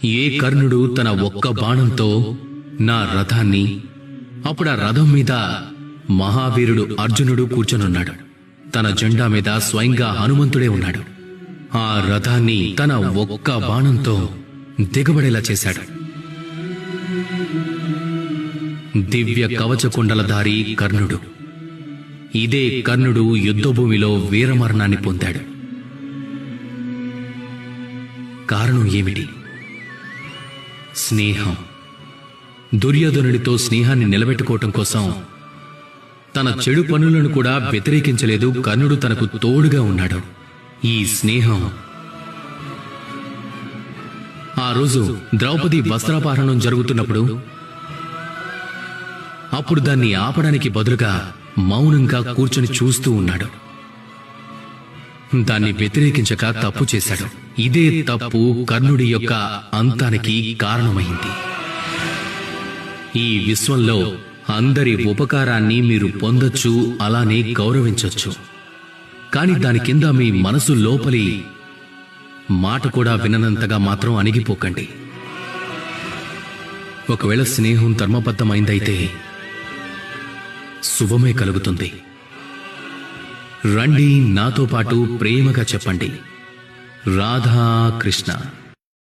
ఏ కర్ణుడు తన ఒక్క బాణంతో నా రథాన్ని, అప్పుడు ఆ రథం మీద మహావీరుడు అర్జునుడు కూర్చొనున్నాడు. తన జెండా మీద స్వయంగా హనుమంతుడే ఉన్నాడు. ఆ రథాన్ని తన ఒక్క బాణంతో దిగబడేలా చేశాడు. దివ్య కవచకుండలధారి కర్ణుడు. ఇదే కర్ణుడు యుద్ధభూమిలో వీరమరణాన్ని పొందాడు. కారణం ఏమిటి? స్నేహం. దుర్యోధనుడితో స్నేహాన్ని నిలబెట్టుకోవటం కోసం తన చెడు పనులను కూడా వ్యతిరేకించలేదు. కర్ణుడు తనకు తోడుగా ఉన్నాడు. ఈ స్నేహం. ఆ రోజు ద్రౌపది వస్త్రాపహరణం జరుగుతున్నప్పుడు అప్పుడు దాన్ని ఆపడానికి బదులుగా మౌనంగా కూర్చొని చూస్తూ ఉన్నాడు. దాన్ని వ్యతిరేకించక తప్పు చేశాడు. ఇదే తప్పు కర్ణుడి యొక్క అంతానికి కారణమైంది. ఈ విశ్వంలో అందరి ఉపకారాన్ని మీరు పొందొచ్చు, అలానే గౌరవించొచ్చు. కాని దాని కింద మీ మనసు లోపలి మాట కూడా విననంతగా మాత్రం అణిగిపోకండి. ఒకవేళ స్నేహం ధర్మబద్ధమైందైతే శుభమే కలుగుతుంది. రండి, నాతో పాటు ప్రేమగా చెప్పండి, రాధా కృష్ణ.